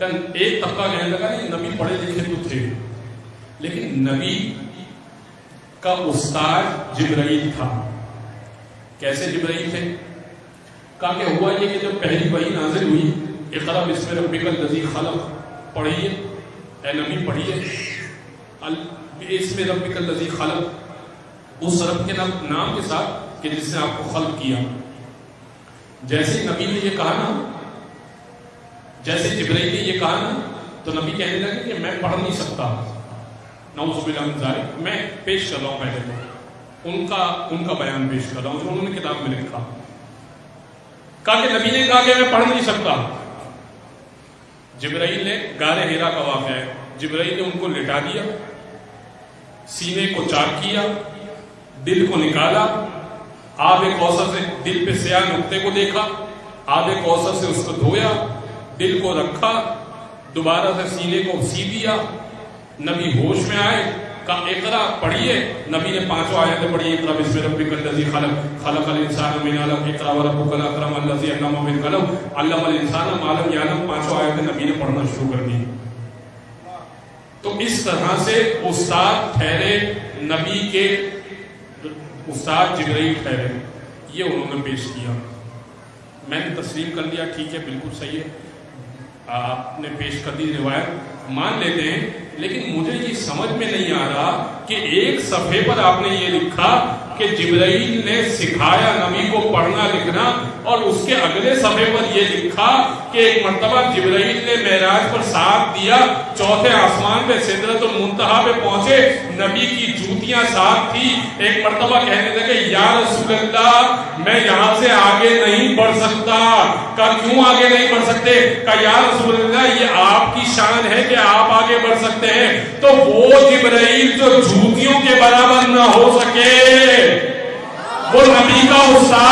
ایک طبقہ کہنے لگا نہیں نبی پڑھے لکھے تو تھے، لیکن نبی کا استاد جبرائیل تھا۔ کیسے جبرائیل تھے؟ کہا کہ ہوا یہ کہ جب پہلی وحی نازل ہوئی اقرأ بسم ربک الذی خلق، پڑھیے اے نبی پڑھیے بسم ربک الذی خلق، اس رب کے نام کے ساتھ کہ جس نے آپ کو خلق کیا۔ جیسے نبی نے یہ کہا نا، جیسے جبرائیل نے یہ کہا نا، تو نبی کہنے لگے کہ میں پڑھ نہیں سکتا، نعوذ باللہ من ذالک، میں پیش کر رہا ہوں پہلے تو ان کا بیان پیش کر رہا ہوں جو انہوں نے کتاب میں لکھا۔ کہا کہ نبی نے کہا کہ میں پڑھ نہیں سکتا۔ جبرائیل نے غار حرا کا واقعہ ہے، جبرائیل نے ان کو لٹا دیا، سینے کو چاک کیا، دل کو نکالا، آب کوثر سے دل پہ سیاہ نقطے کو دیکھا، آب کوثر سے اس کو دھویا، دل کو رکھا، دوبارہ سے سینے کو سی دیا، نبی ہوش میں آئے، کہا اقرا پڑھیے، نبی نے 5 آیتیں پڑھی، اقرا بسم ربک الذی خلق، خلق الانسان من علق، اقرا وربک الاکرم الذی علم بالقلم، علم الانسان ما لم یعلم، 5 آیتیں نبی نے پڑھنا شروع کر دی۔ تو اس طرح سے استاد ٹھہرے نبی کے، استاد جبرائیل ٹھہرے، یہ انہوں نے پیش کیا۔ میں نے تسلیم کر لیا، ٹھیک ہے بالکل صحیح ہے، آپ نے پیش کر دی روایت، مان لیتے ہیں، لیکن مجھے یہ سمجھ میں نہیں آ رہا کہ ایک صفحے پر آپ نے یہ لکھا کہ جبرائیل نے سکھایا نبی کو پڑھنا لکھنا، اور اس کے اگلے صفحے پر یہ لکھا کہ ایک مرتبہ جبرائیل نے معراج پر ساتھ دیا، 4تھے آسمان پہ سدرۃ المنتہا پہ پہنچے، نبی کی جوتیاں ساتھ تھی، ایک مرتبہ کہنے لگے یا رسول اللہ میں یہاں سے آگے نہیں بڑھ سکتا۔ کہا کیوں آگے نہیں بڑھ سکتے؟ کہا یا رسول اللہ یہ آپ کی شان ہے کہ آپ آگے بڑھ سکتے ہیں، تو وہ جبرائیل جو جوتیوں کے برابر نہ ہو سکے، وہ نبی کا استاد